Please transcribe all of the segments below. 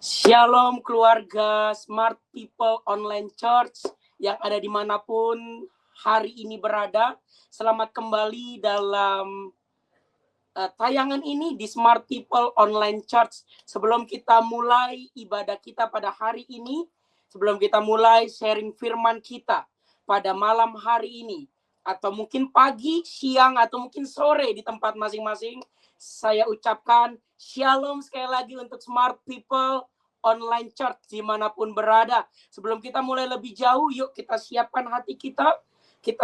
Shalom keluarga Smart People Online Church yang ada dimanapun hari ini berada. Selamat kembali dalam tayangan ini di Smart People Online Church. Sebelum kita mulai ibadah kita pada hari ini, sebelum kita mulai sharing firman kita pada malam hari ini, atau mungkin pagi, siang, atau mungkin sore di tempat masing-masing, saya ucapkan shalom sekali lagi untuk Smart People Online Church dimanapun berada. Sebelum kita mulai lebih jauh, yuk kita siapkan hati kita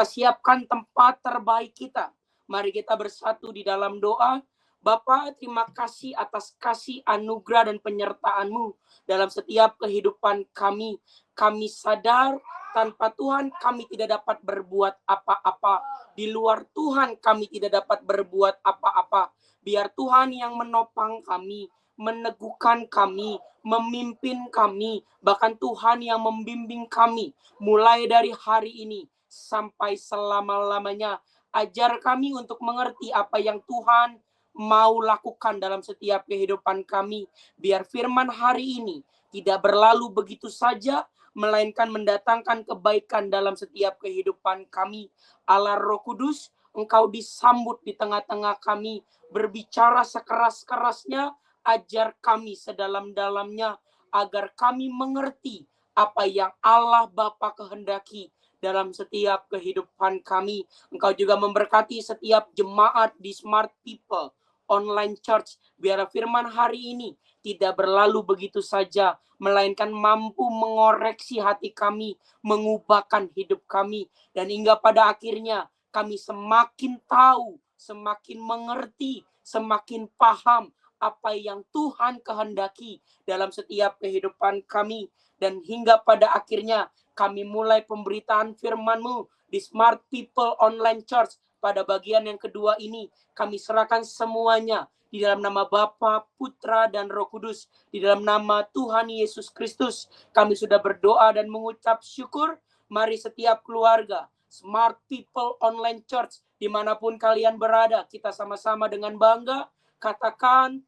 siapkan tempat terbaik kita. Mari kita bersatu di dalam doa. Bapa, terima kasih atas kasih anugerah dan penyertaan-Mu dalam setiap kehidupan kami. Kami sadar tanpa Tuhan kami tidak dapat berbuat apa-apa. Di luar Tuhan kami tidak dapat berbuat apa-apa. Biar Tuhan yang menopang kami, meneguhkan kami, memimpin kami, bahkan Tuhan yang membimbing kami mulai dari hari ini sampai selama-lamanya. Ajar kami untuk mengerti apa yang Tuhan mau lakukan dalam setiap kehidupan kami. Biar firman hari ini tidak berlalu begitu saja, melainkan mendatangkan kebaikan dalam setiap kehidupan kami. Allah Roh Kudus, Engkau disambut di tengah-tengah kami, berbicara sekeras-kerasnya, ajar kami sedalam-dalamnya, agar kami mengerti apa yang Allah Bapa kehendaki dalam setiap kehidupan kami. Engkau juga memberkati setiap jemaat di Smart People Online Church. Biar firman hari ini tidak berlalu begitu saja, melainkan mampu mengoreksi hati kami, mengubahkan hidup kami. Dan hingga pada akhirnya kami semakin tahu, semakin mengerti, semakin paham apa yang Tuhan kehendaki dalam setiap kehidupan kami. Dan hingga pada akhirnya kami mulai pemberitaan firman-Mu di Smart People Online Church pada bagian yang kedua ini. Kami serahkan semuanya di dalam nama Bapa, Putra, dan Roh Kudus. Di dalam nama Tuhan Yesus Kristus kami sudah berdoa dan mengucap syukur. Mari setiap keluarga Smart People Online Church dimanapun kalian berada, kita sama-sama dengan bangga katakan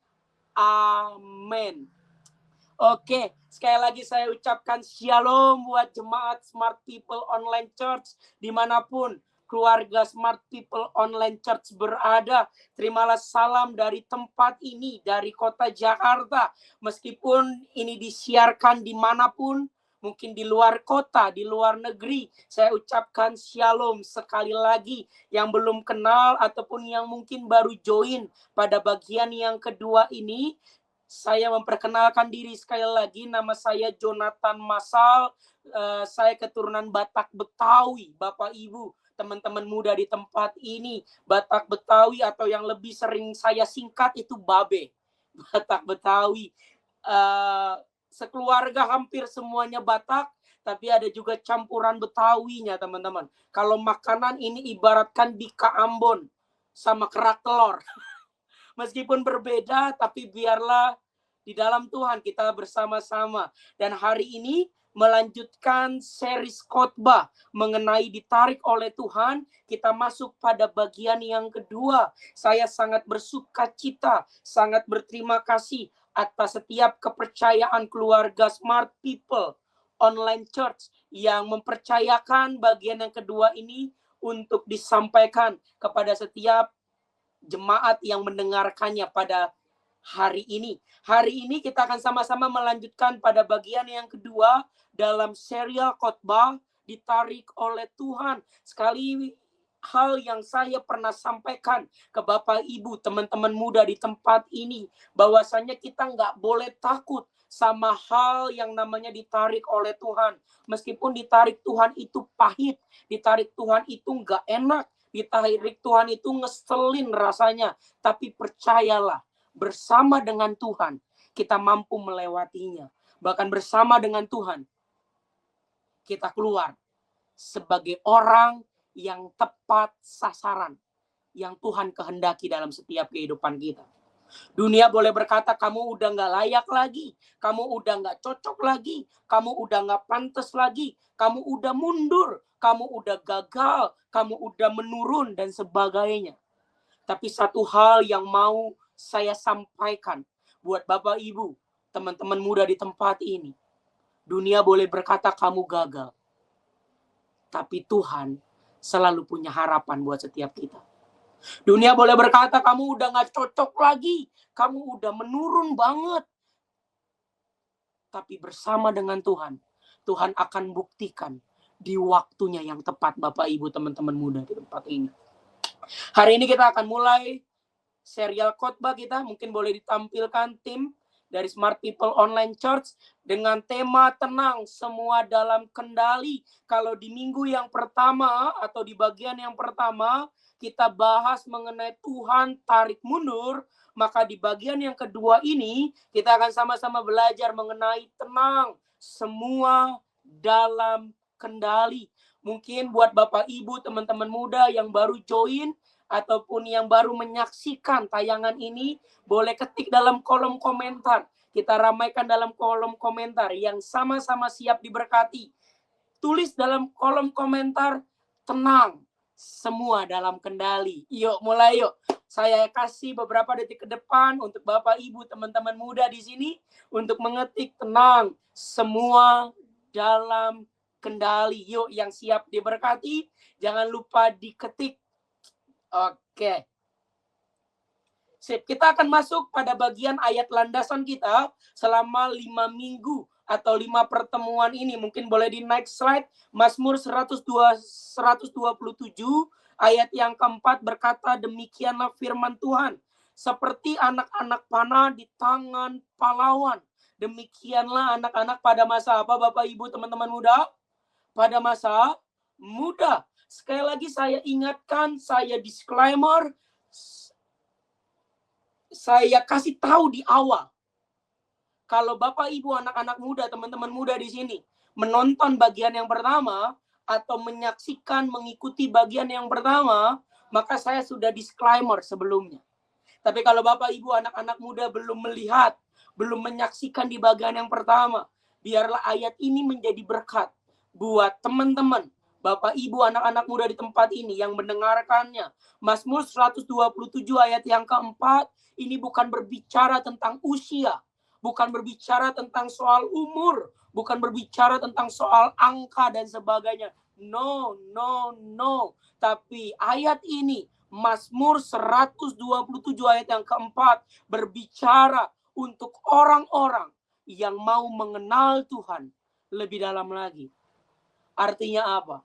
amin. Oke, sekali lagi saya ucapkan shalom buat jemaat Smart People Online Church dimanapun keluarga Smart People Online Church berada. Terimalah salam dari tempat ini, dari kota Jakarta. Meskipun ini disiarkan dimanapun, mungkin di luar kota, di luar negeri, saya ucapkan shalom sekali lagi. Yang belum kenal ataupun yang mungkin baru join pada bagian yang kedua ini, saya memperkenalkan diri sekali lagi. Nama saya Jonathan Masal. Saya keturunan Batak Betawi, Bapak Ibu, teman-teman muda di tempat ini. Batak Betawi atau yang lebih sering saya singkat itu Babe. Batak Betawi. Sekeluarga hampir semuanya Batak, tapi ada juga campuran Betawinya, teman-teman. Kalau makanan ini ibaratkan bika Ambon sama kerak telur. Meskipun berbeda, tapi biarlah di dalam Tuhan kita bersama-sama. Dan hari ini melanjutkan series khotbah mengenai ditarik oleh Tuhan. Kita masuk pada bagian yang kedua. Saya sangat bersuka cita, sangat berterima kasih atas setiap kepercayaan keluarga Smart People Online Church yang mempercayakan bagian yang kedua ini untuk disampaikan kepada setiap jemaat yang mendengarkannya pada hari ini. Hari ini kita akan sama-sama melanjutkan pada bagian yang kedua dalam serial khotbah ditarik oleh Tuhan. Sekali hal yang saya pernah sampaikan ke Bapak Ibu, teman-teman muda di tempat ini, bahwasanya kita nggak boleh takut sama hal yang namanya ditarik oleh Tuhan. Meskipun ditarik Tuhan itu pahit, ditarik Tuhan itu nggak enak, ditarik Tuhan itu ngeselin rasanya. Tapi percayalah, bersama dengan Tuhan, kita mampu melewatinya. Bahkan bersama dengan Tuhan, kita keluar sebagai orang yang tepat sasaran, yang Tuhan kehendaki dalam setiap kehidupan kita. Dunia boleh berkata, kamu udah gak layak lagi, kamu udah gak cocok lagi, kamu udah gak pantas lagi, kamu udah mundur, kamu udah gagal, kamu udah menurun, dan sebagainya. Tapi satu hal yang mau saya sampaikan buat Bapak Ibu, teman-teman muda di tempat ini, dunia boleh berkata kamu gagal, tapi Tuhan selalu punya harapan buat setiap kita. Dunia boleh berkata kamu udah gak cocok lagi, kamu udah menurun banget, tapi bersama dengan Tuhan, Tuhan akan buktikan di waktunya yang tepat, Bapak Ibu teman-teman muda di tempat ini. Hari ini kita akan mulai serial khotbah kita. Mungkin boleh ditampilkan tim dari Smart People Online Church dengan tema tenang, semua dalam kendali. Kalau di minggu yang pertama atau di bagian yang pertama kita bahas mengenai Tuhan tarik mundur, maka di bagian yang kedua ini kita akan sama-sama belajar mengenai tenang, semua dalam kendali. Mungkin buat Bapak Ibu, teman-teman muda yang baru join ataupun yang baru menyaksikan tayangan ini, boleh ketik dalam kolom komentar. Kita ramaikan dalam kolom komentar yang sama-sama siap diberkati. Tulis dalam kolom komentar, tenang, semua dalam kendali. Yuk, mulai yuk. Saya kasih beberapa detik ke depan untuk Bapak Ibu, teman-teman muda di sini untuk mengetik tenang, semua dalam kendali. Yuk, yang siap diberkati, jangan lupa diketik. Oke. Sip, kita akan masuk pada bagian ayat landasan kita selama 5 minggu atau 5 pertemuan ini. Mungkin boleh di next slide. Mazmur 127 ayat yang keempat berkata, demikianlah firman Tuhan. Seperti anak-anak panah di tangan pahlawan. Demikianlah anak-anak pada masa apa, Bapak Ibu teman-teman muda? Pada masa muda. Sekali lagi saya ingatkan, saya disclaimer, saya kasih tahu di awal. Kalau Bapak Ibu anak-anak muda, teman-teman muda di sini menonton bagian yang pertama atau menyaksikan mengikuti bagian yang pertama, maka saya sudah disclaimer sebelumnya. Tapi kalau Bapak Ibu anak-anak muda belum melihat, belum menyaksikan di bagian yang pertama, biarlah ayat ini menjadi berkat buat teman-teman, Bapak Ibu anak-anak muda di tempat ini yang mendengarkannya. Mazmur 127 ayat yang keempat, ini bukan berbicara tentang usia, bukan berbicara tentang soal umur, bukan berbicara tentang soal angka dan sebagainya. No. Tapi ayat ini, Mazmur 127 ayat yang keempat, berbicara untuk orang-orang yang mau mengenal Tuhan lebih dalam lagi. Artinya apa?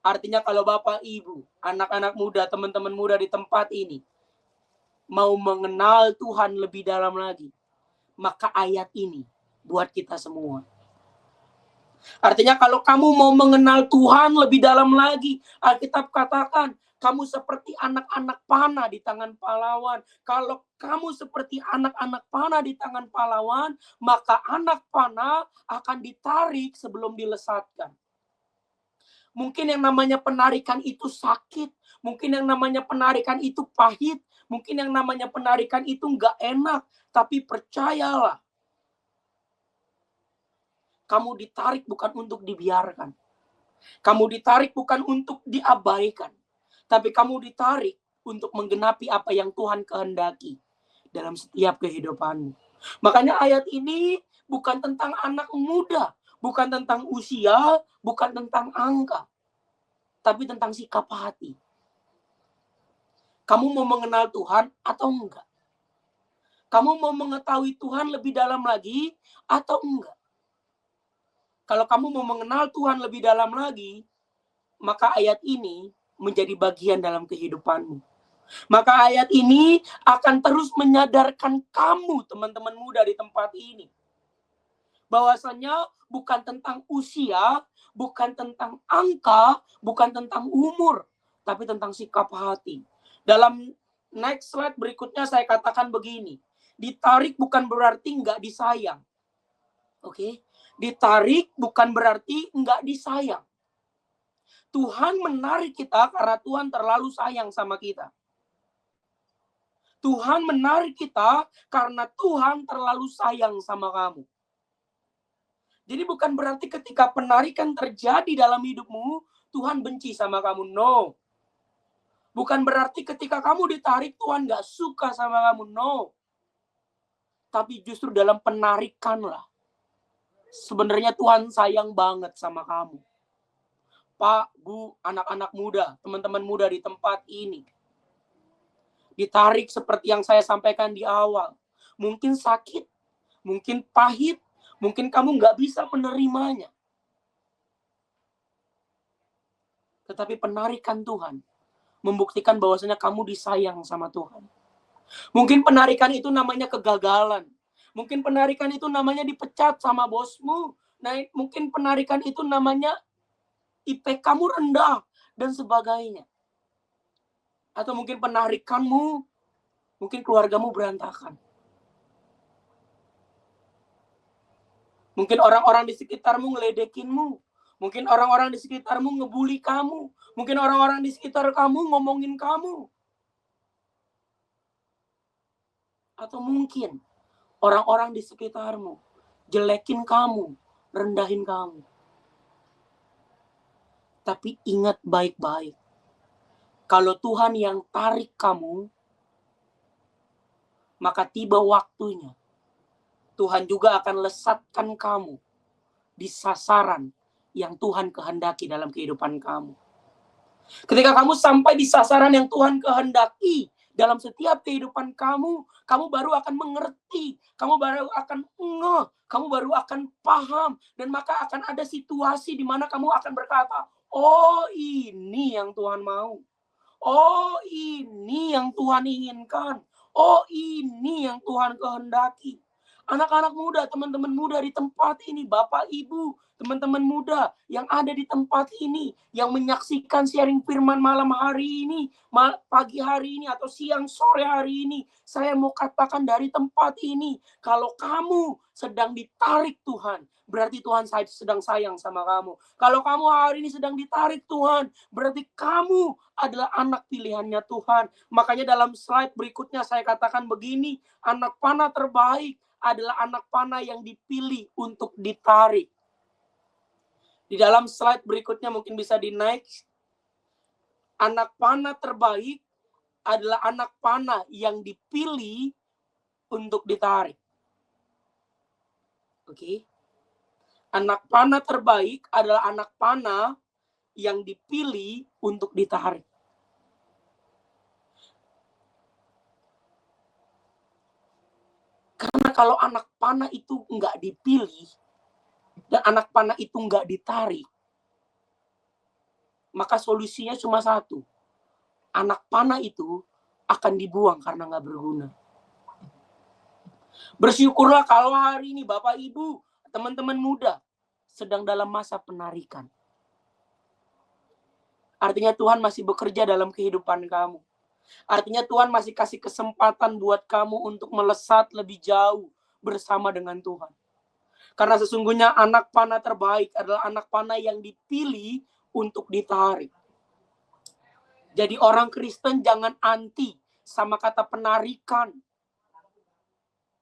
Artinya kalau Bapak Ibu, anak-anak muda, teman-teman muda di tempat ini mau mengenal Tuhan lebih dalam lagi, maka ayat ini buat kita semua. Artinya kalau kamu mau mengenal Tuhan lebih dalam lagi, Alkitab katakan, kamu seperti anak-anak panah di tangan pahlawan. Kalau kamu seperti anak-anak panah di tangan pahlawan, maka anak panah akan ditarik sebelum dilesatkan. Mungkin yang namanya penarikan itu sakit. Mungkin yang namanya penarikan itu pahit. Mungkin yang namanya penarikan itu nggak enak. Tapi percayalah, kamu ditarik bukan untuk dibiarkan. Kamu ditarik bukan untuk diabaikan. Tapi kamu ditarik untuk menggenapi apa yang Tuhan kehendaki dalam setiap kehidupanmu. Makanya ayat ini bukan tentang anak muda, bukan tentang usia, bukan tentang angka, tapi tentang sikap hati. Kamu mau mengenal Tuhan atau enggak? Kamu mau mengetahui Tuhan lebih dalam lagi atau enggak? Kalau kamu mau mengenal Tuhan lebih dalam lagi, maka ayat ini menjadi bagian dalam kehidupanmu. Maka ayat ini akan terus menyadarkan kamu, teman-teman muda di tempat ini, bahwasanya bukan tentang usia, bukan tentang angka, bukan tentang umur, tapi tentang sikap hati. Dalam next slide berikutnya saya katakan begini, ditarik bukan berarti nggak disayang. Oke? Ditarik bukan berarti nggak disayang. Tuhan menarik kita karena Tuhan terlalu sayang sama kita. Tuhan menarik kita karena Tuhan terlalu sayang sama kamu. Jadi bukan berarti ketika penarikan terjadi dalam hidupmu, Tuhan benci sama kamu. No. Bukan berarti ketika kamu ditarik, Tuhan gak suka sama kamu. No. Tapi justru dalam penarikanlah sebenarnya Tuhan sayang banget sama kamu. Pak, Bu, anak-anak muda, teman-teman muda di tempat ini. Ditarik seperti yang saya sampaikan di awal. Mungkin sakit, mungkin pahit, mungkin kamu nggak bisa menerimanya. Tetapi penarikan Tuhan membuktikan bahwasanya kamu disayang sama Tuhan. Mungkin penarikan itu namanya kegagalan. Mungkin penarikan itu namanya dipecat sama bosmu. Nah, mungkin penarikan itu namanya IP kamu rendah dan sebagainya. Atau mungkin penarikanmu, mungkin keluargamu berantakan. Mungkin orang-orang di sekitarmu ngeledekinmu. Mungkin orang-orang di sekitarmu ngebully kamu. Mungkin orang-orang di sekitar kamu ngomongin kamu. Atau mungkin orang-orang di sekitarmu jelekin kamu, rendahin kamu. Tapi ingat baik-baik. Kalau Tuhan yang tarik kamu, maka tiba waktunya Tuhan juga akan lesatkan kamu di sasaran yang Tuhan kehendaki dalam kehidupan kamu. Ketika kamu sampai di sasaran yang Tuhan kehendaki dalam setiap kehidupan kamu, kamu baru akan mengerti, kamu baru akan ngeh, kamu baru akan paham, dan maka akan ada situasi di mana kamu akan berkata, oh ini yang Tuhan mau. Oh ini yang Tuhan inginkan. Oh ini yang Tuhan kehendaki. Anak-anak muda, teman-teman muda di tempat ini, Bapak, Ibu, teman-teman muda yang ada di tempat ini, yang menyaksikan sharing firman malam hari ini, pagi hari ini, atau siang sore hari ini, saya mau katakan dari tempat ini, kalau kamu sedang ditarik Tuhan, berarti Tuhan sedang sayang sama kamu. Kalau kamu hari ini sedang ditarik Tuhan, berarti kamu adalah anak pilihannya Tuhan. Makanya dalam slide berikutnya saya katakan begini, anak panah terbaik adalah anak panah yang dipilih untuk ditarik. Di dalam slide berikutnya mungkin bisa dinaik. Anak panah terbaik adalah anak panah yang dipilih untuk ditarik. Oke. Anak panah terbaik adalah anak panah yang dipilih untuk ditarik. Karena kalau anak panah itu nggak dipilih, dan anak panah itu nggak ditarik, maka solusinya cuma satu. Anak panah itu akan dibuang karena nggak berguna. Bersyukurlah kalau hari ini Bapak, Ibu, teman-teman muda sedang dalam masa penarikan. Artinya Tuhan masih bekerja dalam kehidupan kamu. Artinya Tuhan masih kasih kesempatan buat kamu untuk melesat lebih jauh bersama dengan Tuhan. Karena sesungguhnya anak panah terbaik adalah anak panah yang dipilih untuk ditarik. Jadi orang Kristen jangan anti sama kata penarikan.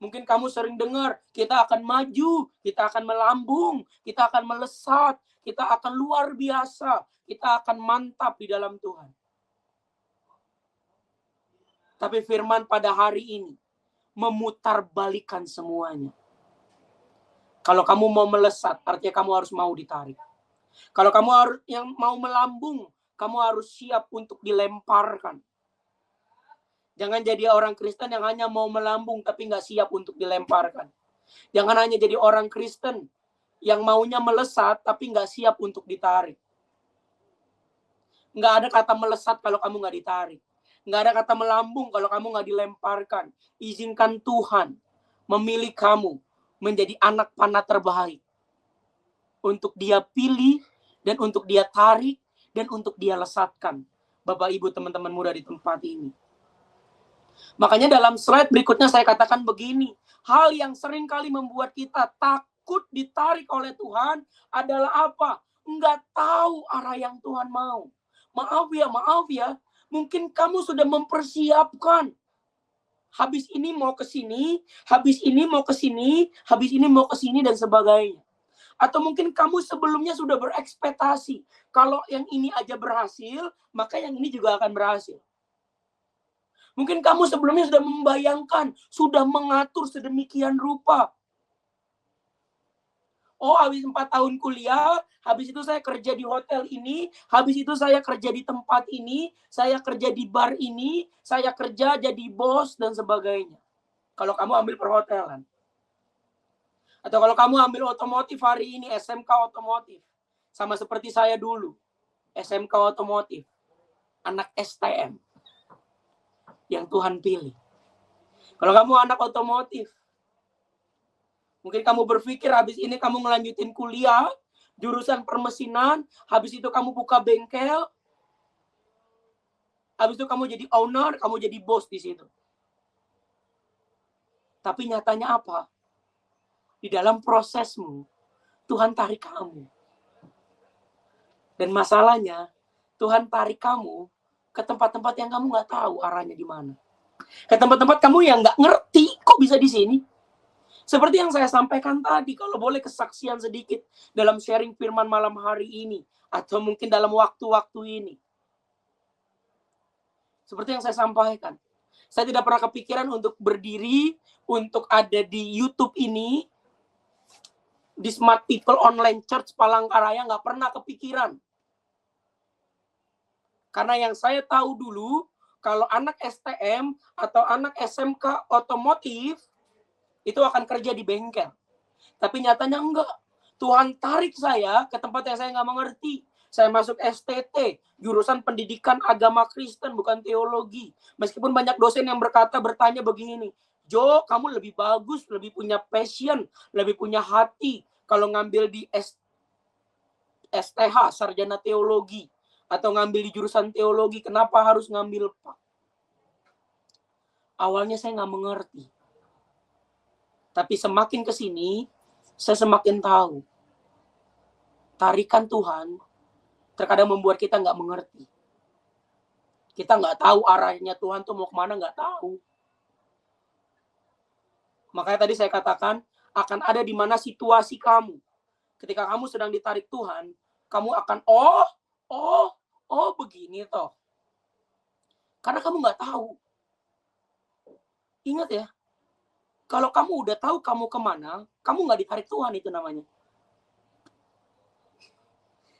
Mungkin kamu sering dengar, kita akan maju, kita akan melambung, kita akan melesat, kita akan luar biasa, kita akan mantap di dalam Tuhan. Tapi firman pada hari ini memutarbalikan semuanya. Kalau kamu mau melesat, artinya kamu harus mau ditarik. Kalau kamu harus yang mau melambung, kamu harus siap untuk dilemparkan. Jangan jadi orang Kristen yang hanya mau melambung tapi nggak siap untuk dilemparkan. Jangan hanya jadi orang Kristen yang maunya melesat tapi nggak siap untuk ditarik. Nggak ada kata melesat kalau kamu nggak ditarik. Nggak ada kata melambung kalau kamu nggak dilemparkan. Izinkan Tuhan memilih kamu menjadi anak panah terbaik. Untuk dia pilih, dan untuk dia tarik, dan untuk dia lesatkan. Bapak, Ibu, teman-teman muda di tempat ini. Makanya dalam slide berikutnya saya katakan begini. Hal yang sering kali membuat kita takut ditarik oleh Tuhan adalah apa? Nggak tahu arah yang Tuhan mau. Maaf ya. Mungkin kamu sudah mempersiapkan. Habis ini mau ke sini, habis ini mau ke sini, habis ini mau ke sini, dan sebagainya. Atau mungkin kamu sebelumnya sudah berekspektasi. Kalau yang ini aja berhasil, maka yang ini juga akan berhasil. Mungkin kamu sebelumnya sudah membayangkan, sudah mengatur sedemikian rupa. Oh, habis 4 tahun kuliah, habis itu saya kerja di hotel ini, habis itu saya kerja di tempat ini, saya kerja di bar ini, saya kerja jadi bos, dan sebagainya. Kalau kamu ambil perhotelan. Atau kalau kamu ambil otomotif hari ini, SMK otomotif. Sama seperti saya dulu, SMK otomotif. Anak STM. Yang Tuhan pilih. Kalau kamu anak otomotif, mungkin kamu berpikir habis ini kamu ngelanjutin kuliah, jurusan permesinan, habis itu kamu buka bengkel, habis itu kamu jadi owner, kamu jadi bos di situ. Tapi nyatanya apa? Di dalam prosesmu, Tuhan tarik kamu. Dan masalahnya, Tuhan tarik kamu ke tempat-tempat yang kamu nggak tahu arahnya di mana. Ke tempat-tempat kamu yang nggak ngerti, kok bisa di sini? Seperti yang saya sampaikan tadi, kalau boleh kesaksian sedikit dalam sharing firman malam hari ini, atau mungkin dalam waktu-waktu ini. Seperti yang saya sampaikan, saya tidak pernah kepikiran untuk berdiri, untuk ada di YouTube ini, di Smart People Online Church Palangkaraya, nggak pernah kepikiran. Karena yang saya tahu dulu, kalau anak STM atau anak SMK otomotif, itu akan kerja di bengkel. Tapi nyatanya enggak. Tuhan tarik saya ke tempat yang saya nggak mengerti. Saya masuk STT, jurusan pendidikan agama Kristen, bukan teologi. Meskipun banyak dosen yang bertanya begini, Jo, kamu lebih bagus, lebih punya passion, lebih punya hati. Kalau ngambil di STH, sarjana teologi, atau ngambil di jurusan teologi, kenapa harus ngambil Pak? Awalnya saya nggak mengerti. Tapi semakin ke sini, saya semakin tahu. Tarikan Tuhan terkadang membuat kita nggak mengerti. Kita nggak tahu arahnya Tuhan tuh mau kemana, nggak tahu. Makanya tadi saya katakan, akan ada di mana situasi kamu. Ketika kamu sedang ditarik Tuhan, kamu akan, oh begini toh. Karena kamu nggak tahu. Ingat ya, kalau kamu udah tahu kamu kemana, kamu nggak ditarik Tuhan, itu namanya.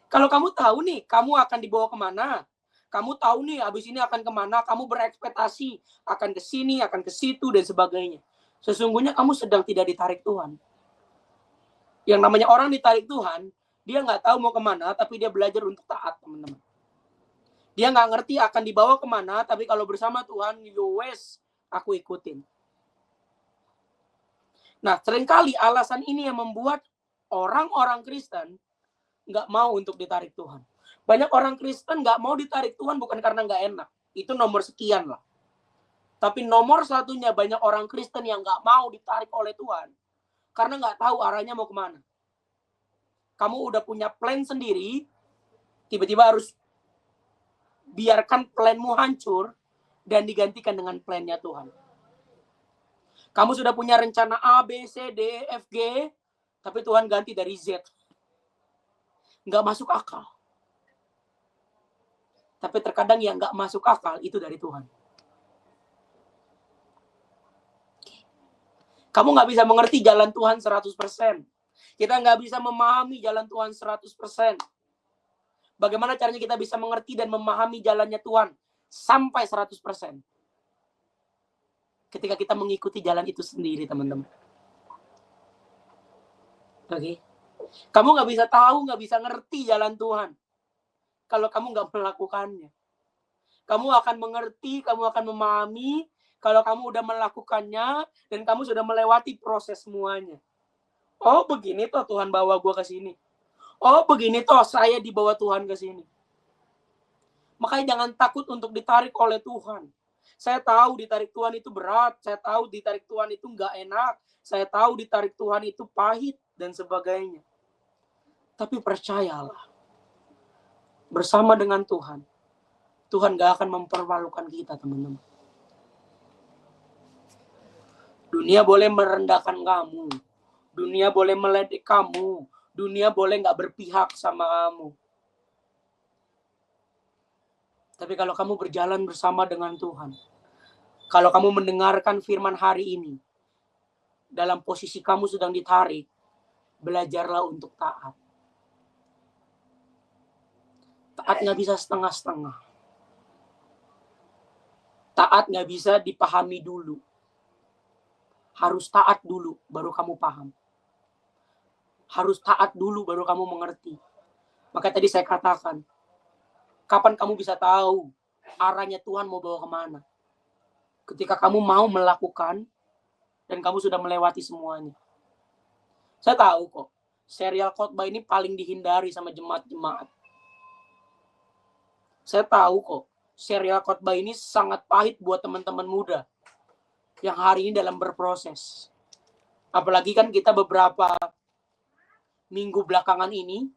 Kalau kamu tahu nih, kamu akan dibawa kemana, kamu tahu nih, abis ini akan kemana, kamu berekspektasi, akan ke sini, akan ke situ, dan sebagainya. Sesungguhnya kamu sedang tidak ditarik Tuhan. Yang namanya orang ditarik Tuhan, dia nggak tahu mau kemana, tapi dia belajar untuk taat, teman-teman. Dia nggak ngerti akan dibawa kemana, tapi kalau bersama Tuhan, yowes, aku ikutin. Nah, seringkali alasan ini yang membuat orang-orang Kristen nggak mau untuk ditarik Tuhan. Banyak orang Kristen nggak mau ditarik Tuhan bukan karena nggak enak. Itu nomor sekian lah. Tapi nomor satunya banyak orang Kristen yang nggak mau ditarik oleh Tuhan karena nggak tahu arahnya mau kemana. Kamu udah punya plan sendiri, tiba-tiba harus biarkan planmu hancur dan digantikan dengan plannya Tuhan. Kamu sudah punya rencana A, B, C, D, F, G, tapi Tuhan ganti dari Z. Nggak masuk akal. Tapi terkadang yang nggak masuk akal itu dari Tuhan. Kamu nggak bisa mengerti jalan Tuhan 100%. Kita nggak bisa memahami jalan Tuhan 100%. Bagaimana caranya kita bisa mengerti dan memahami jalannya Tuhan sampai 100%? Ketika kita mengikuti jalan itu sendiri, teman-teman. Oke? Kamu nggak bisa tahu, nggak bisa ngerti jalan Tuhan kalau kamu nggak melakukannya. Kamu akan mengerti, kamu akan memahami kalau kamu udah melakukannya dan kamu sudah melewati proses semuanya. Oh, begini toh Tuhan bawa gue ke sini. Oh, begini toh saya dibawa Tuhan ke sini. Makanya jangan takut untuk ditarik oleh Tuhan. Saya tahu ditarik Tuhan itu berat. Saya tahu ditarik Tuhan itu nggak enak. Saya tahu ditarik Tuhan itu pahit dan sebagainya. Tapi percayalah, bersama dengan Tuhan, Tuhan gak akan mempermalukan kita, teman-teman. Dunia boleh merendahkan kamu. Dunia boleh meledek kamu. Dunia boleh gak berpihak sama kamu. Tapi kalau kamu berjalan bersama dengan Tuhan, Kalau kamu mendengarkan firman hari ini, dalam posisi kamu sedang ditarik, belajarlah untuk taat. Taat nggak bisa setengah-setengah. Taat nggak bisa dipahami dulu. Harus taat dulu, baru kamu paham. Harus taat dulu, baru kamu mengerti. Maka tadi saya katakan, kapan kamu bisa tahu arahnya Tuhan mau bawa kemana? Ketika kamu mau melakukan, dan kamu sudah melewati semuanya. Saya tahu kok, serial khotbah ini paling dihindari sama jemaat-jemaat. Saya tahu kok, serial khotbah ini sangat pahit buat teman-teman muda yang hari ini dalam berproses. Apalagi kan kita beberapa minggu belakangan ini,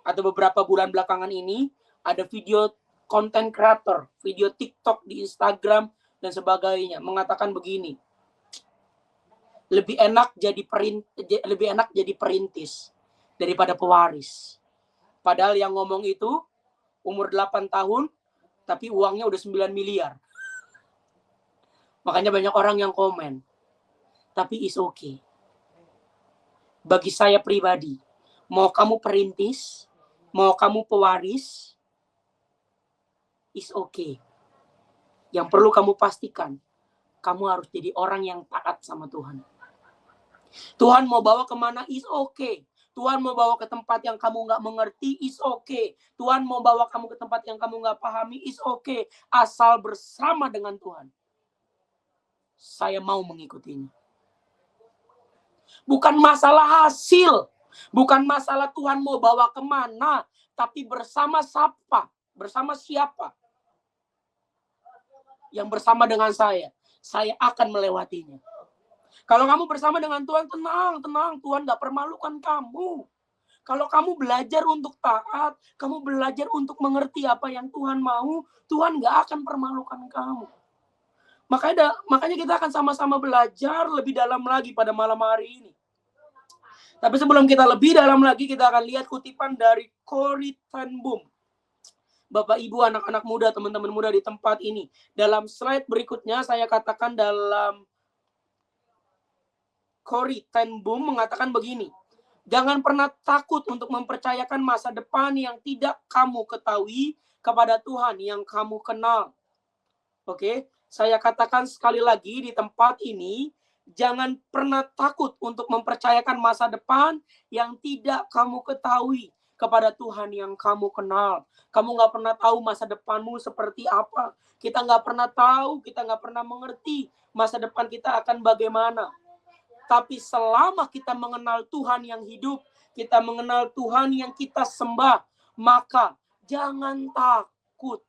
atau beberapa bulan belakangan ini, ada video content creator, video TikTok di Instagram, dan sebagainya, mengatakan begini, lebih enak jadi perintis daripada pewaris. Padahal yang ngomong itu umur 8 tahun, tapi uangnya udah 9 miliar. Makanya banyak orang yang komen. Tapi is okay. Bagi saya pribadi, mau kamu perintis, mau kamu pewaris, is okay. Yang perlu kamu pastikan, kamu harus jadi orang yang taat sama Tuhan. Tuhan mau bawa kemana, is okay. Tuhan mau bawa ke tempat yang kamu nggak mengerti, is okay. Tuhan mau bawa kamu ke tempat yang kamu nggak pahami, is okay. Asal bersama dengan Tuhan. Saya mau mengikutinya. Bukan masalah hasil. Bukan masalah Tuhan mau bawa kemana. Tapi bersama siapa? Bersama siapa? Yang bersama dengan saya akan melewatinya. Kalau kamu bersama dengan Tuhan, tenang. Tuhan gak permalukan kamu. Kalau kamu belajar untuk taat, kamu belajar untuk mengerti apa yang Tuhan mau, Tuhan gak akan permalukan kamu. Makanya kita akan sama-sama belajar lebih dalam lagi pada malam hari ini. Tapi sebelum kita lebih dalam lagi, kita akan lihat kutipan dari Corrie ten Boom. Bapak, Ibu, anak-anak muda, teman-teman muda di tempat ini. Dalam slide berikutnya, saya katakan dalam Corrie ten Boom mengatakan begini. Jangan pernah takut untuk mempercayakan masa depan yang tidak kamu ketahui kepada Tuhan yang kamu kenal. Oke, saya katakan sekali lagi di tempat ini, jangan pernah takut untuk mempercayakan masa depan yang tidak kamu ketahui kepada Tuhan yang kamu kenal. Kamu nggak pernah tahu masa depanmu seperti apa. Kita nggak pernah tahu, kita nggak pernah mengerti masa depan kita akan bagaimana. Tapi selama kita mengenal Tuhan yang hidup, kita mengenal Tuhan yang kita sembah, maka jangan takut.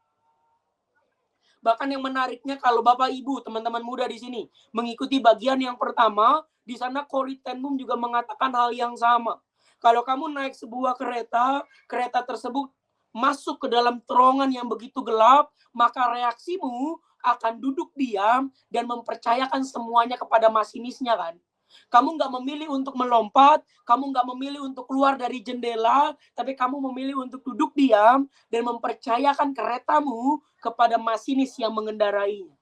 Bahkan yang menariknya kalau Bapak Ibu, teman-teman muda di sini mengikuti bagian yang pertama, di sana Corrie ten Boom juga mengatakan hal yang sama. Kalau kamu naik sebuah kereta tersebut masuk ke dalam terowongan yang begitu gelap, maka reaksimu akan duduk diam dan mempercayakan semuanya kepada masinisnya kan. Kamu nggak memilih untuk melompat, kamu nggak memilih untuk keluar dari jendela, tapi kamu memilih untuk duduk diam dan mempercayakan keretamu kepada masinis yang mengendarainya.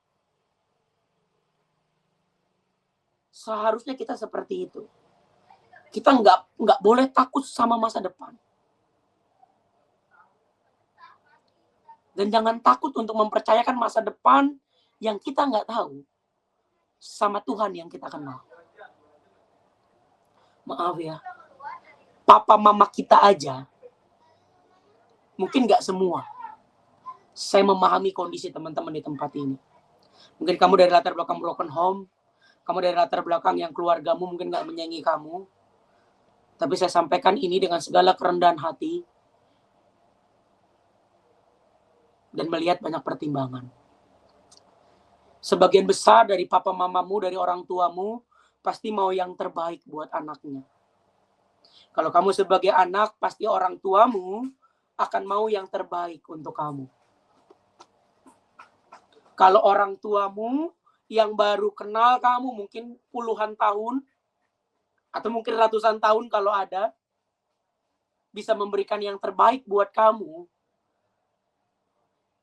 Seharusnya kita seperti itu. Kita nggak boleh takut sama masa depan. Dan jangan takut untuk mempercayakan masa depan yang kita nggak tahu sama Tuhan yang kita kenal. Maaf ya, papa mama kita aja, mungkin nggak semua. Saya memahami kondisi teman-teman di tempat ini. Mungkin kamu dari latar belakang broken home, kamu dari latar belakang yang keluargamu mungkin nggak menyayangi kamu. Tapi saya sampaikan ini dengan segala kerendahan hati dan melihat banyak pertimbangan. Sebagian besar dari papa mamamu, dari orang tuamu, pasti mau yang terbaik buat anaknya. Kalau kamu sebagai anak, pasti orang tuamu akan mau yang terbaik untuk kamu. Kalau orang tuamu yang baru kenal kamu mungkin puluhan tahun, atau mungkin ratusan tahun kalau ada, bisa memberikan yang terbaik buat kamu,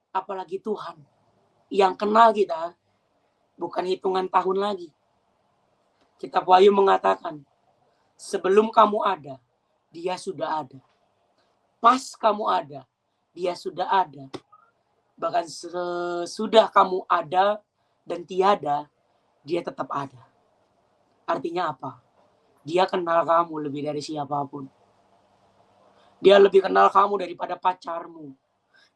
apalagi Tuhan yang kenal kita bukan hitungan tahun lagi. Kitab Wahyu mengatakan, sebelum kamu ada, dia sudah ada. Pas kamu ada, dia sudah ada. Bahkan sesudah kamu ada dan tiada, dia tetap ada. Artinya apa? Dia kenal kamu lebih dari siapapun. Dia lebih kenal kamu daripada pacarmu.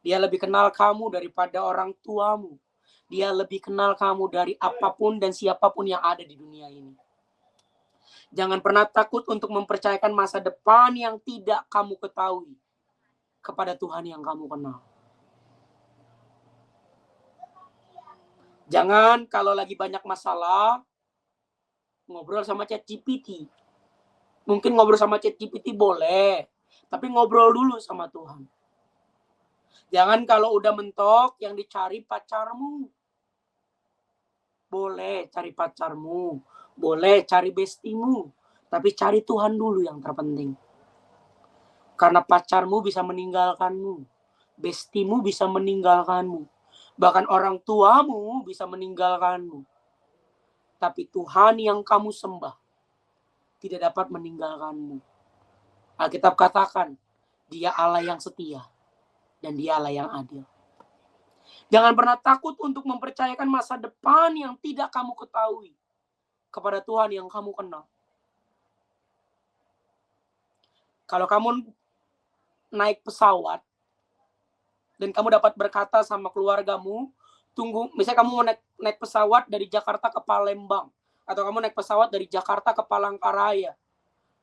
Dia lebih kenal kamu daripada orang tuamu. Dia lebih kenal kamu dari apapun dan siapapun yang ada di dunia ini. Jangan pernah takut untuk mempercayakan masa depan yang tidak kamu ketahui kepada Tuhan yang kamu kenal. Jangan kalau lagi banyak masalah, ngobrol sama ChatGPT. Mungkin ngobrol sama ChatGPT boleh, tapi ngobrol dulu sama Tuhan. Jangan kalau udah mentok yang dicari pacarmu. Boleh cari pacarmu, boleh cari bestimu, tapi cari Tuhan dulu yang terpenting. Karena pacarmu bisa meninggalkanmu, bestimu bisa meninggalkanmu, bahkan orang tuamu bisa meninggalkanmu. Tapi Tuhan yang kamu sembah tidak dapat meninggalkanmu. Alkitab katakan, dia Allah yang setia dan dia Allah yang adil. Jangan pernah takut untuk mempercayakan masa depan yang tidak kamu ketahui kepada Tuhan yang kamu kenal. Kalau kamu naik pesawat dan kamu dapat berkata sama keluargamu, tunggu, misalnya kamu mau naik pesawat dari Jakarta ke Palembang, atau kamu naik pesawat dari Jakarta ke Palangkaraya.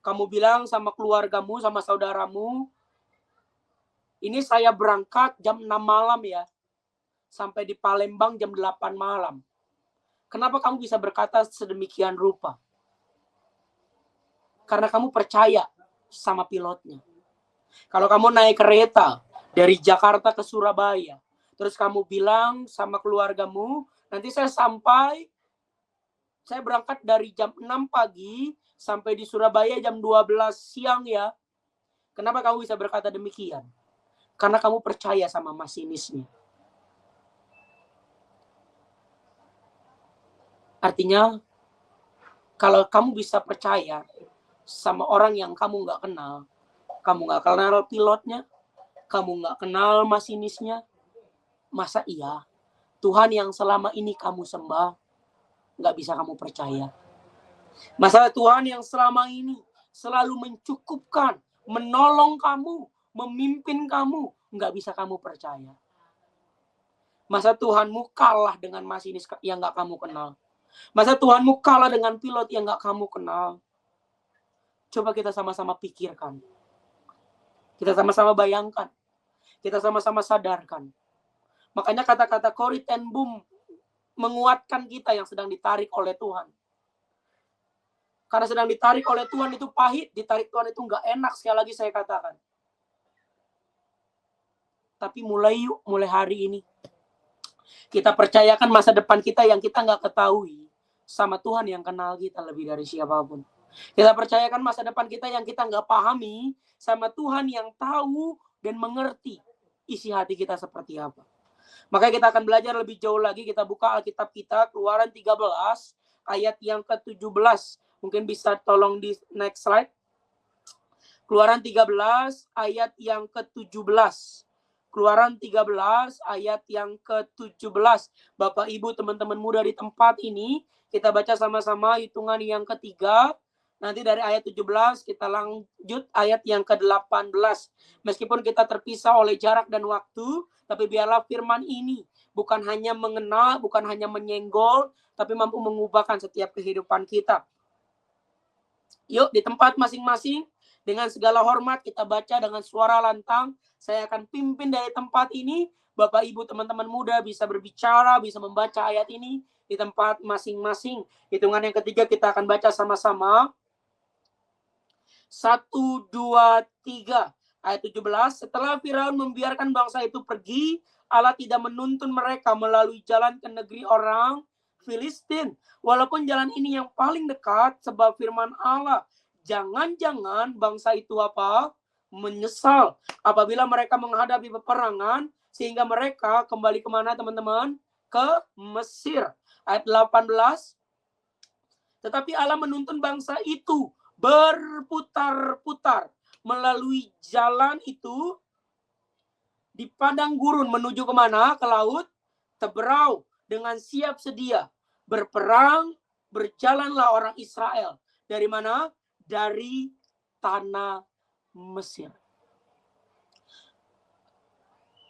Kamu bilang sama keluargamu, sama saudaramu, ini saya berangkat jam 6 malam ya, sampai di Palembang jam 8 malam. Kenapa kamu bisa berkata sedemikian rupa? Karena kamu percaya sama pilotnya. Kalau kamu naik kereta dari Jakarta ke Surabaya, terus kamu bilang sama keluargamu, nanti saya berangkat dari jam 6 pagi sampai di Surabaya jam 12 siang ya. Kenapa kamu bisa berkata demikian? Karena kamu percaya sama masinisnya. Artinya, kalau kamu bisa percaya sama orang yang kamu nggak kenal, kamu nggak kenal pilotnya, kamu nggak kenal masinisnya, masa iya Tuhan yang selama ini kamu sembah nggak bisa kamu percaya? Masa Tuhan yang selama ini selalu mencukupkan, menolong kamu, memimpin kamu, nggak bisa kamu percaya? Masa Tuhanmu kalah dengan masinis yang nggak kamu kenal? Masa Tuhanmu kalah dengan pilot yang gak kamu kenal? Coba kita sama-sama pikirkan. Kita sama-sama bayangkan. Kita sama-sama sadarkan. Makanya kata-kata Corrie ten Boom menguatkan kita yang sedang ditarik oleh Tuhan. Karena sedang ditarik oleh Tuhan itu pahit, ditarik Tuhan itu gak enak, sekali lagi saya katakan. Tapi mulai hari ini, kita percayakan masa depan kita yang kita gak ketahui sama Tuhan yang kenal kita lebih dari siapapun. Kita percayakan masa depan kita yang kita nggak pahami sama Tuhan yang tahu dan mengerti isi hati kita seperti apa. Maka kita akan belajar lebih jauh lagi. Kita buka Alkitab kita, Keluaran 13 ayat yang ke-17. Mungkin bisa tolong di next slide. Keluaran 13 ayat yang ke-17. Keluaran 13 ayat yang ke-17. Bapak Ibu teman-teman muda di tempat ini, kita baca sama-sama hitungan yang ketiga. Nanti dari ayat 17 kita lanjut ayat yang ke-18. Meskipun kita terpisah oleh jarak dan waktu, tapi biarlah firman ini bukan hanya mengenal, bukan hanya menyenggol, tapi mampu mengubahkan setiap kehidupan kita. Yuk di tempat masing-masing, dengan segala hormat kita baca dengan suara lantang. Saya akan pimpin dari tempat ini. Bapak Ibu teman-teman muda bisa berbicara, bisa membaca ayat ini di tempat masing-masing. Hitungan yang ketiga kita akan baca sama-sama. 1, 2, 3. Ayat 17. Setelah Firaun membiarkan bangsa itu pergi, Allah tidak menuntun mereka melalui jalan ke negeri orang Filistin. Walaupun jalan ini yang paling dekat, sebab firman Allah, jangan-jangan bangsa itu apa? Menyesal apabila mereka menghadapi peperangan, sehingga mereka kembali kemana teman-teman? ke Mesir. Ayat 18. Tetapi Allah menuntun bangsa itu berputar-putar melalui jalan itu di padang gurun menuju kemana? Ke laut Teberau dengan siap sedia. Berperang, berjalanlah orang Israel. Dari mana? Dari tanah Mesir.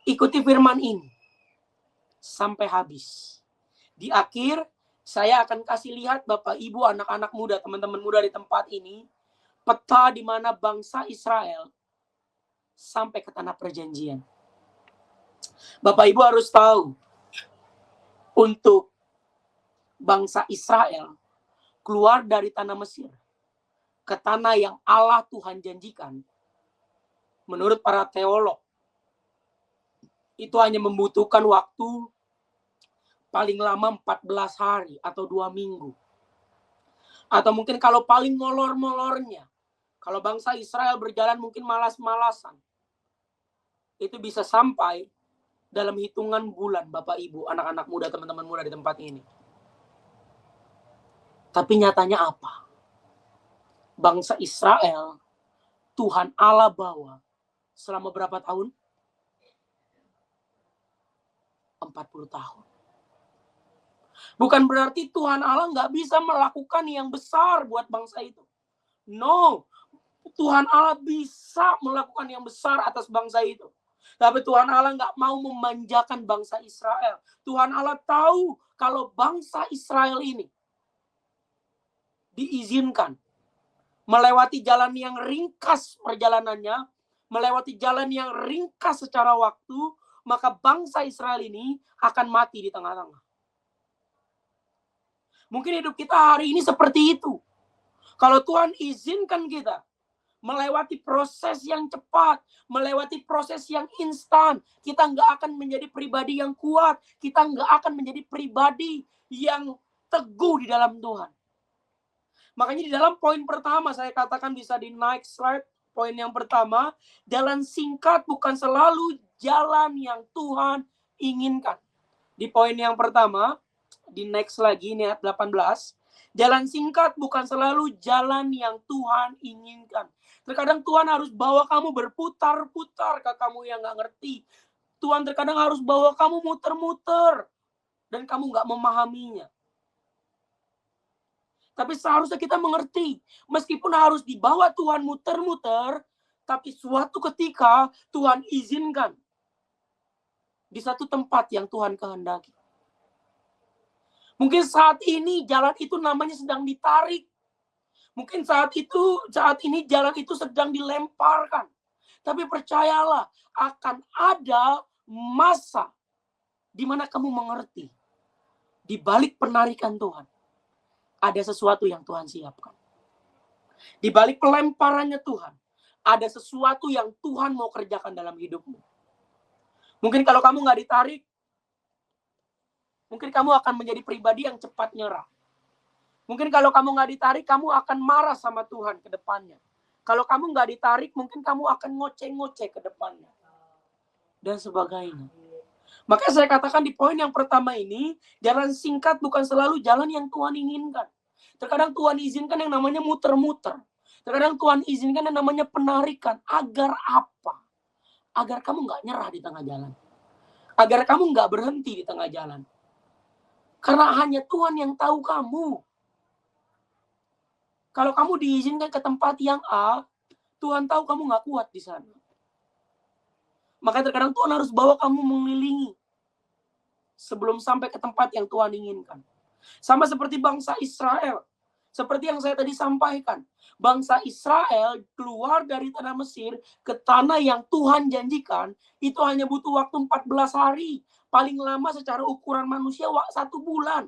Ikuti firman ini sampai habis. Di akhir, saya akan kasih lihat Bapak, Ibu, anak-anak muda, teman-teman muda di tempat ini, peta di mana bangsa Israel sampai ke tanah perjanjian. Bapak, Ibu harus tahu, untuk bangsa Israel keluar dari tanah Mesir ke tanah yang Allah Tuhan janjikan, menurut para teolog, itu hanya membutuhkan waktu paling lama 14 hari atau 2 minggu. Atau mungkin kalau paling molor-molornya, kalau bangsa Israel berjalan mungkin malas-malasan, itu bisa sampai dalam hitungan bulan, Bapak, Ibu, anak-anak muda, teman-teman muda di tempat ini. Tapi nyatanya apa? Bangsa Israel, Tuhan Allah bawa selama berapa tahun? 40 tahun. Bukan berarti Tuhan Allah nggak bisa melakukan yang besar buat bangsa itu. No, Tuhan Allah bisa melakukan yang besar atas bangsa itu. Tapi Tuhan Allah nggak mau memanjakan bangsa Israel. Tuhan Allah tahu kalau bangsa Israel ini diizinkan melewati jalan yang ringkas perjalanannya, melewati jalan yang ringkas secara waktu, maka bangsa Israel ini akan mati di tengah-tengah. Mungkin hidup kita hari ini seperti itu. Kalau Tuhan izinkan kita melewati proses yang cepat, melewati proses yang instan, kita nggak akan menjadi pribadi yang kuat, kita nggak akan menjadi pribadi yang teguh di dalam Tuhan. Makanya di dalam poin pertama, saya katakan bisa di next slide, poin yang pertama, jalan singkat bukan selalu jalan yang Tuhan inginkan. Di poin yang pertama, di next lagi, ini ayat 18, jalan singkat bukan selalu jalan yang Tuhan inginkan. Terkadang Tuhan harus bawa kamu berputar-putar ke kamu yang gak ngerti. Tuhan terkadang harus bawa kamu muter-muter dan kamu gak memahaminya. Tapi seharusnya kita mengerti, meskipun harus dibawa Tuhan muter-muter, tapi suatu ketika Tuhan izinkan di satu tempat yang Tuhan kehendaki. Mungkin saat ini jalan itu namanya sedang ditarik. Mungkin saat ini jalan itu sedang dilemparkan. Tapi percayalah, akan ada masa di mana kamu mengerti. Di balik penarikan Tuhan, ada sesuatu yang Tuhan siapkan. Di balik pelemparannya Tuhan, ada sesuatu yang Tuhan mau kerjakan dalam hidupmu. Mungkin kalau kamu nggak ditarik, mungkin kamu akan menjadi pribadi yang cepat nyerah. Mungkin kalau kamu nggak ditarik, kamu akan marah sama Tuhan ke depannya. Kalau kamu nggak ditarik, mungkin kamu akan ngoceh-ngoceh ke depannya. Dan sebagainya. Makanya saya katakan di poin yang pertama ini, jalan singkat bukan selalu jalan yang Tuhan inginkan. Terkadang Tuhan izinkan yang namanya muter-muter. Terkadang Tuhan izinkan yang namanya penarikan. Agar apa? Agar kamu nggak nyerah di tengah jalan. Agar kamu nggak berhenti di tengah jalan. Karena hanya Tuhan yang tahu kamu. Kalau kamu diizinkan ke tempat yang A, Tuhan tahu kamu nggak kuat di sana. Makanya terkadang Tuhan harus bawa kamu mengelilingi sebelum sampai ke tempat yang Tuhan inginkan. Sama seperti bangsa Israel. Seperti yang saya tadi sampaikan. Bangsa Israel keluar dari tanah Mesir ke tanah yang Tuhan janjikan, itu hanya butuh waktu 14 hari. Paling lama secara ukuran manusia 1 bulan.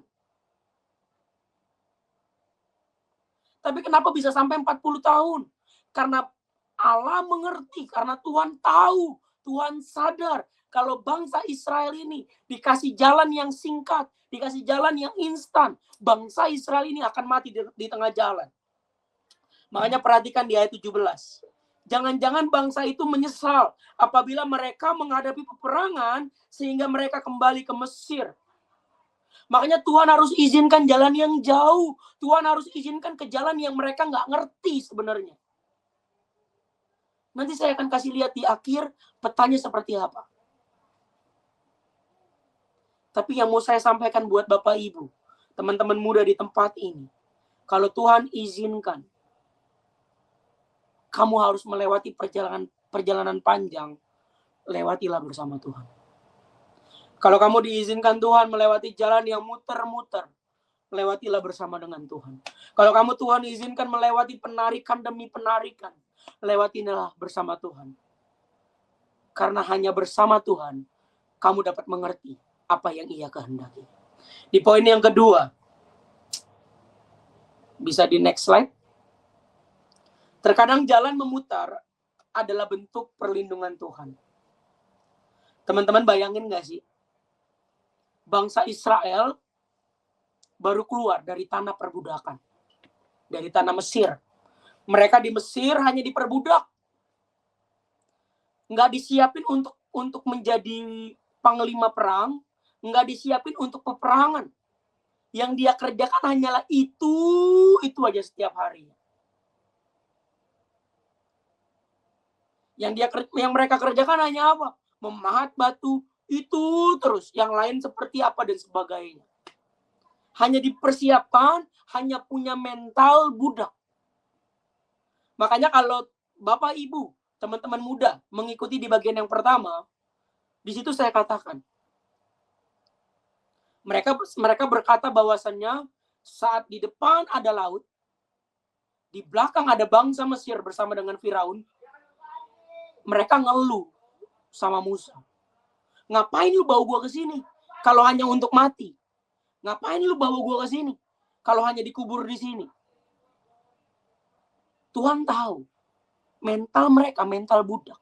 Tapi kenapa bisa sampai 40 tahun? Karena Allah mengerti, karena Tuhan tahu, Tuhan sadar kalau bangsa Israel ini dikasih jalan yang singkat, dikasih jalan yang instan, bangsa Israel ini akan mati di tengah jalan. Makanya perhatikan di ayat 17. Jangan-jangan bangsa itu menyesal apabila mereka menghadapi peperangan sehingga mereka kembali ke Mesir. Makanya Tuhan harus izinkan jalan yang jauh. Tuhan harus izinkan ke jalan yang mereka nggak ngerti sebenarnya. Nanti saya akan kasih lihat di akhir petanya seperti apa. Tapi yang mau saya sampaikan buat Bapak Ibu, teman-teman muda di tempat ini, kalau Tuhan izinkan, kamu harus melewati perjalanan panjang, lewatilah bersama Tuhan. Kalau kamu diizinkan Tuhan melewati jalan yang muter-muter, lewatilah bersama dengan Tuhan. Kalau kamu Tuhan izinkan melewati penarikan demi penarikan, lewatilah bersama Tuhan. Karena hanya bersama Tuhan, kamu dapat mengerti apa yang Ia kehendaki. Di poin yang kedua, bisa di next slide. Terkadang jalan memutar adalah bentuk perlindungan Tuhan. Teman-teman bayangin gak sih? Bangsa Israel baru keluar dari tanah perbudakan. Dari tanah Mesir. Mereka di Mesir hanya diperbudak. Nggak disiapin untuk menjadi panglima perang. Nggak disiapin untuk peperangan. Yang dia kerjakan hanyalah itu aja setiap hari. Yang mereka kerjakan hanya apa? Memahat batu, itu terus. Yang lain seperti apa dan sebagainya. Hanya dipersiapkan, hanya punya mental budak. Makanya kalau Bapak Ibu, teman-teman muda mengikuti di bagian yang pertama, di situ saya katakan, mereka berkata bahwasannya saat di depan ada laut, di belakang ada bangsa Mesir bersama dengan Firaun, mereka ngeluh sama Musa. Ngapain lu bawa gua ke sini kalau hanya untuk mati? Ngapain lu bawa gua ke sini kalau hanya dikubur di sini? Tuhan tahu mental mereka mental budak.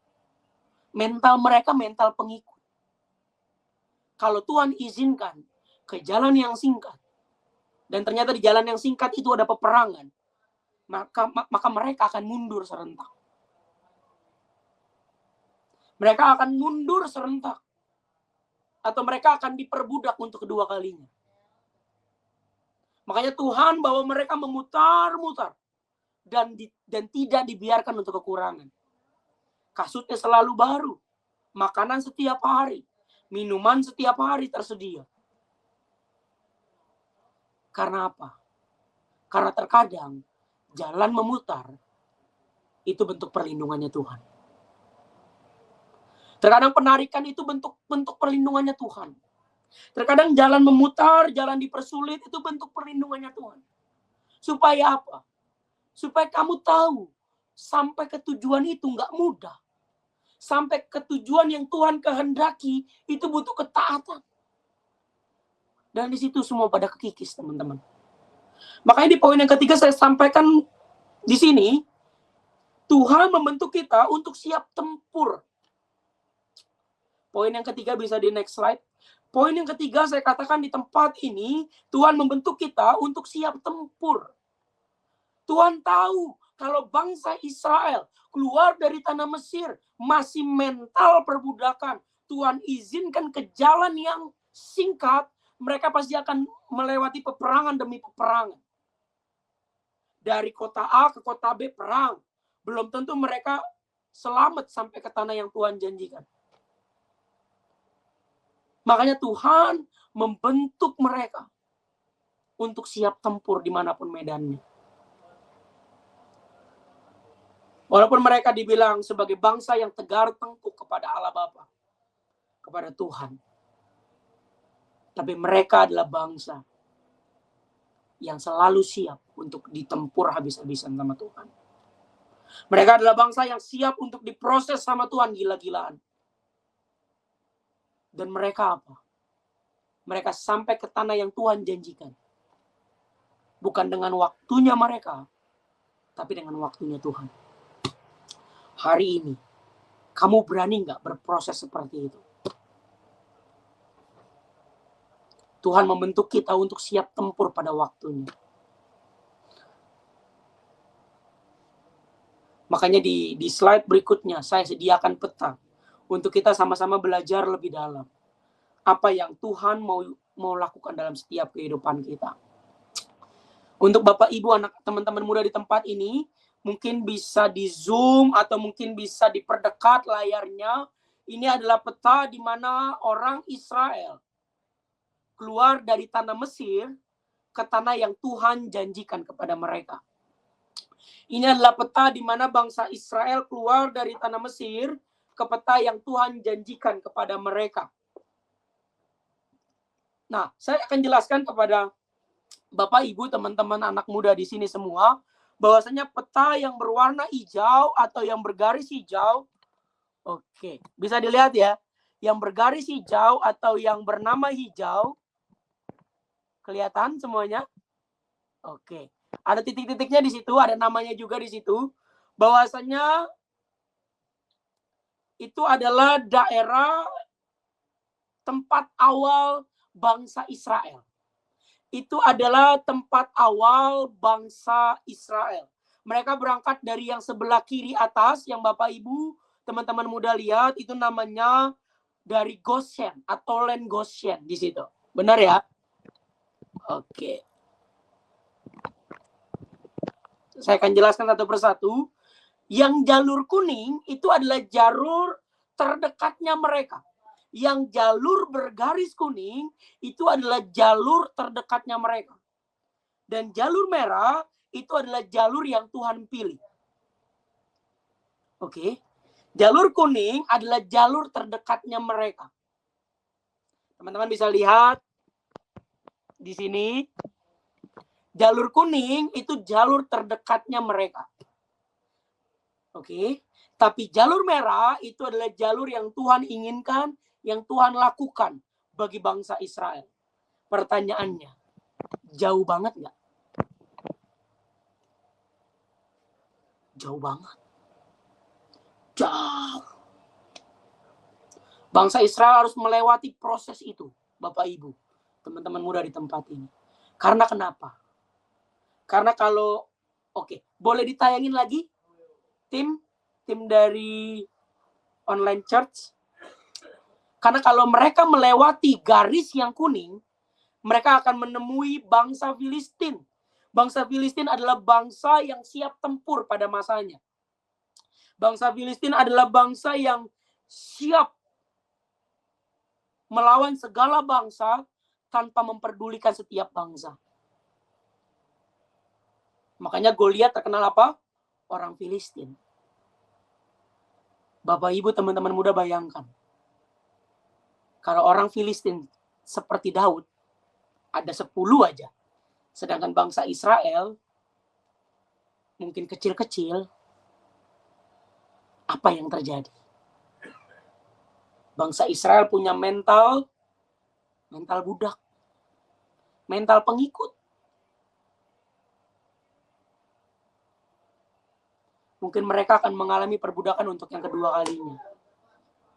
Mental mereka mental pengikut. Kalau Tuhan izinkan ke jalan yang singkat, dan ternyata di jalan yang singkat itu ada peperangan, maka mereka akan mundur serentak. Mereka akan mundur serentak. Atau mereka akan diperbudak untuk kedua kalinya. Makanya Tuhan bawa mereka memutar-mutar. Dan tidak dibiarkan untuk kekurangan. Kasutnya selalu baru. Makanan setiap hari. Minuman setiap hari tersedia. Karena apa? Karena terkadang jalan memutar itu bentuk perlindungannya Tuhan. Terkadang penarikan itu bentuk perlindungannya Tuhan. Terkadang jalan memutar, jalan dipersulit itu bentuk perlindungannya Tuhan. Supaya apa? Supaya kamu tahu sampai ke tujuan itu nggak mudah. Sampai ke tujuan yang Tuhan kehendaki itu butuh ketaatan. Dan di situ semua pada kekikis, teman-teman. Makanya di poin yang ketiga saya sampaikan di sini, Tuhan membentuk kita untuk siap tempur. Poin yang ketiga bisa di next slide. Poin yang ketiga saya katakan di tempat ini, Tuhan membentuk kita untuk siap tempur. Tuhan tahu kalau bangsa Israel keluar dari tanah Mesir masih mental perbudakan. Tuhan izinkan ke jalan yang singkat, mereka pasti akan melewati peperangan demi peperangan. Dari kota A ke kota B perang. Belum tentu mereka selamat sampai ke tanah yang Tuhan janjikan. Makanya Tuhan membentuk mereka untuk siap tempur dimanapun medannya. Walaupun mereka dibilang sebagai bangsa yang tegar tengkuk kepada Allah Bapa, kepada Tuhan. Tapi mereka adalah bangsa yang selalu siap untuk ditempur habis-habisan sama Tuhan. Mereka adalah bangsa yang siap untuk diproses sama Tuhan gila-gilaan. Dan mereka apa? Mereka sampai ke tanah yang Tuhan janjikan. Bukan dengan waktunya mereka, tapi dengan waktunya Tuhan. Hari ini, kamu berani nggak berproses seperti itu? Tuhan membentuk kita untuk siap tempur pada waktunya. Makanya di slide berikutnya, saya sediakan peta untuk kita sama-sama belajar lebih dalam. Apa yang Tuhan mau lakukan dalam setiap kehidupan kita. Untuk Bapak Ibu, anak teman-teman muda di tempat ini, mungkin bisa di zoom atau mungkin bisa diperdekat layarnya. Ini adalah peta di mana orang Israel keluar dari tanah Mesir ke tanah yang Tuhan janjikan kepada mereka. Ini adalah peta di mana bangsa Israel keluar dari tanah Mesir ke peta yang Tuhan janjikan kepada mereka. Nah, saya akan jelaskan kepada Bapak, Ibu, teman-teman anak muda di sini semua, bahwasanya peta yang berwarna hijau atau yang bergaris hijau, oke, bisa dilihat ya, yang bergaris hijau atau yang bernama hijau, kelihatan semuanya? Oke. Ada titik-titiknya di situ, ada namanya juga di situ. Bahwasanya itu adalah daerah tempat awal bangsa Israel. Itu adalah tempat awal bangsa Israel. Mereka berangkat dari yang sebelah kiri atas, yang Bapak Ibu, teman-teman muda lihat, itu namanya dari Goshen atau land Goshen di situ. Benar ya? Oke. Saya akan jelaskan satu persatu. Yang jalur kuning itu adalah jalur terdekatnya mereka. Yang jalur bergaris kuning itu adalah jalur terdekatnya mereka. Dan jalur merah itu adalah jalur yang Tuhan pilih. Oke. Jalur kuning adalah jalur terdekatnya mereka. Teman-teman bisa lihat di sini. Jalur kuning itu jalur terdekatnya mereka. Oke. Tapi jalur merah itu adalah jalur yang Tuhan inginkan, yang Tuhan lakukan bagi bangsa Israel. Pertanyaannya, jauh banget nggak? Jauh banget. Jauh. Bangsa Israel harus melewati proses itu, Bapak Ibu, teman-teman muda di tempat ini. Karena kenapa? Karena kalau, oke, boleh ditayangin lagi tim dari online church. Karena kalau mereka melewati garis yang kuning, mereka akan menemui bangsa Filistin. Bangsa Filistin adalah bangsa yang siap tempur pada masanya. Bangsa Filistin adalah bangsa yang siap melawan segala bangsa tanpa memperdulikan setiap bangsa. Makanya Goliat terkenal apa? Orang Filistin. Bapak Ibu, teman-teman muda, bayangkan. Kalau orang Filistin seperti Daud, ada 10 aja. Sedangkan bangsa Israel mungkin kecil-kecil. Apa yang terjadi? Bangsa Israel punya mental budak. Mental pengikut. Mungkin mereka akan mengalami perbudakan untuk yang kedua kalinya.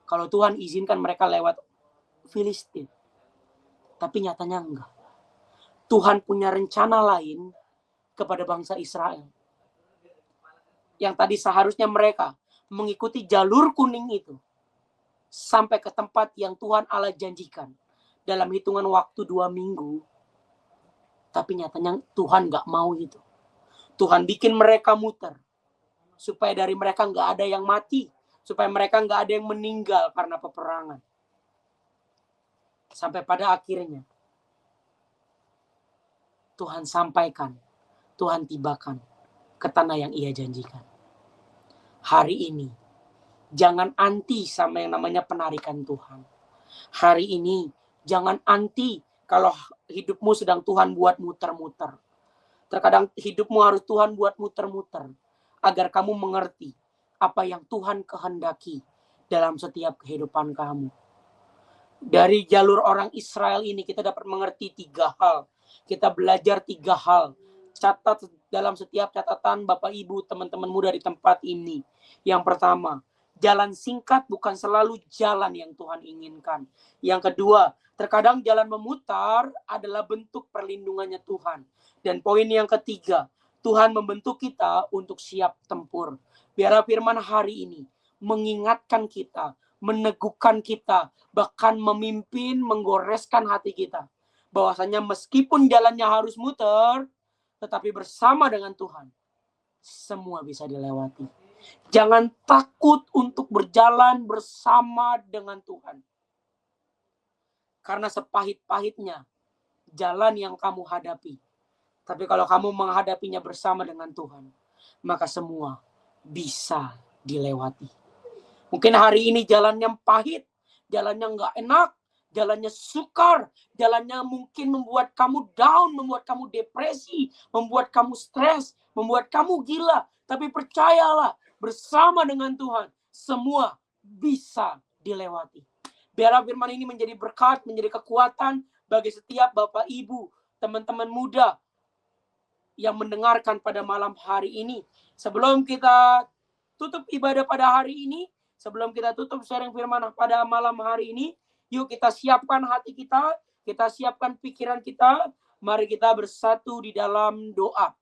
Kalau Tuhan izinkan mereka lewat Filistin. Tapi nyatanya enggak. Tuhan punya rencana lain kepada bangsa Israel. Yang tadi seharusnya mereka mengikuti jalur kuning itu. Sampai ke tempat yang Tuhan Allah janjikan. Dalam hitungan waktu 2 minggu. Tapi nyatanya Tuhan enggak mau itu. Tuhan bikin mereka muter. Supaya dari mereka nggak ada yang mati. Supaya mereka nggak ada yang meninggal karena peperangan. Sampai pada akhirnya Tuhan sampaikan, Tuhan tibakan ke tanah yang Ia janjikan. Hari ini, jangan anti sama yang namanya penarikan Tuhan. Hari ini, jangan anti kalau hidupmu sedang Tuhan buat muter-muter. Terkadang hidupmu harus Tuhan buat muter-muter. Agar kamu mengerti apa yang Tuhan kehendaki dalam setiap kehidupan kamu. Dari jalur orang Israel ini kita dapat mengerti 3 hal. Kita belajar 3 hal. Catat dalam setiap catatan Bapak Ibu, teman-teman muda di tempat ini. Yang pertama, jalan singkat bukan selalu jalan yang Tuhan inginkan. Yang kedua, terkadang jalan memutar adalah bentuk perlindungannya Tuhan. Dan poin yang ketiga, Tuhan membentuk kita untuk siap tempur. Biar firman hari ini mengingatkan kita, meneguhkan kita, bahkan memimpin, menggoreskan hati kita. bahwasanya meskipun jalannya harus muter, tetapi bersama dengan Tuhan, semua bisa dilewati. Jangan takut untuk berjalan bersama dengan Tuhan. Karena sepahit-pahitnya jalan yang kamu hadapi, tapi kalau kamu menghadapinya bersama dengan Tuhan, maka semua bisa dilewati. Mungkin hari ini jalannya pahit, jalannya nggak enak, jalannya sukar, jalannya mungkin membuat kamu down, membuat kamu depresi, membuat kamu stres, membuat kamu gila. Tapi percayalah, bersama dengan Tuhan, semua bisa dilewati. Biarlah firman ini menjadi berkat, menjadi kekuatan bagi setiap Bapak Ibu, teman-teman muda yang mendengarkan pada malam hari ini. Sebelum kita tutup ibadah pada hari ini, sebelum kita tutup sharing firman pada malam hari ini, yuk kita siapkan hati kita siapkan pikiran kita, mari kita bersatu di dalam doa.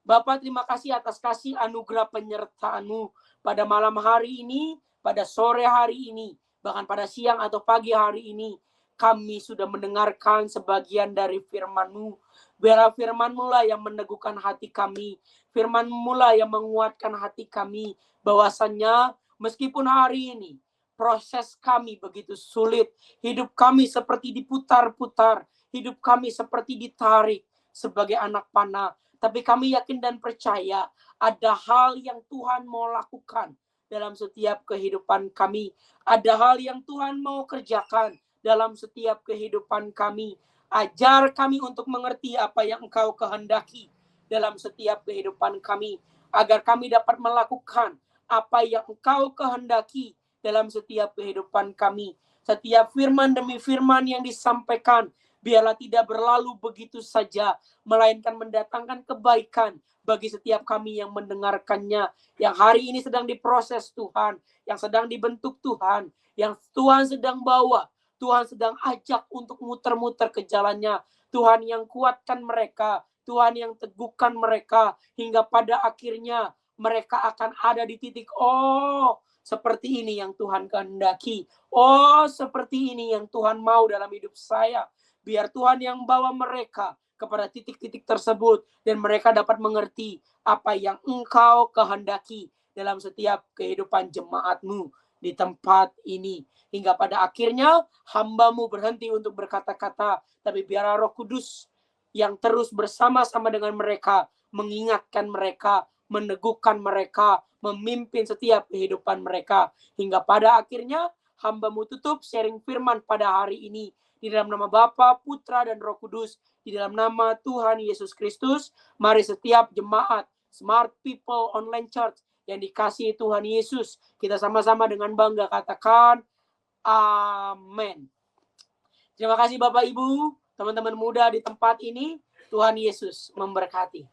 Bapak, terima kasih atas kasih anugerah penyertaan-Mu pada malam hari ini, pada sore hari ini, bahkan pada siang atau pagi hari ini. Kami sudah mendengarkan sebagian dari firman-Mu. Biarlah firman-Mu lah yang meneguhkan hati kami. Firman-Mu lah yang menguatkan hati kami. Bahwasannya meskipun hari ini proses kami begitu sulit, hidup kami seperti diputar-putar, hidup kami seperti ditarik sebagai anak panah. Tapi kami yakin dan percaya ada hal yang Tuhan mau lakukan dalam setiap kehidupan kami. Ada hal yang Tuhan mau kerjakan dalam setiap kehidupan kami. Ajar kami untuk mengerti apa yang Engkau kehendaki dalam setiap kehidupan kami. Agar kami dapat melakukan apa yang Engkau kehendaki dalam setiap kehidupan kami. Setiap firman demi firman yang disampaikan, biarlah tidak berlalu begitu saja, melainkan mendatangkan kebaikan bagi setiap kami yang mendengarkannya, yang hari ini sedang diproses Tuhan, yang sedang dibentuk Tuhan, yang Tuhan sedang bawa, Tuhan sedang ajak untuk muter-muter ke jalannya. Tuhan yang kuatkan mereka, Tuhan yang teguhkan mereka, hingga pada akhirnya mereka akan ada di titik, seperti ini yang Tuhan kehendaki. Seperti ini yang Tuhan mau dalam hidup saya. Biar Tuhan yang bawa mereka kepada titik-titik tersebut, dan mereka dapat mengerti apa yang Engkau kehendaki dalam setiap kehidupan jemaat-Mu di tempat ini. Hingga pada akhirnya hamba-Mu berhenti untuk berkata-kata, tapi biarlah Roh Kudus yang terus bersama-sama dengan mereka, mengingatkan mereka, meneguhkan mereka, memimpin setiap kehidupan mereka. Hingga pada akhirnya hamba-Mu tutup sharing firman pada hari ini. Di dalam nama Bapa, Putra, dan Roh Kudus, di dalam nama Tuhan Yesus Kristus, mari setiap jemaat Smart People Online Church yang dikasihi Tuhan Yesus, kita sama-sama dengan bangga katakan, amin. Terima kasih Bapak Ibu, teman-teman muda di tempat ini. Tuhan Yesus memberkati.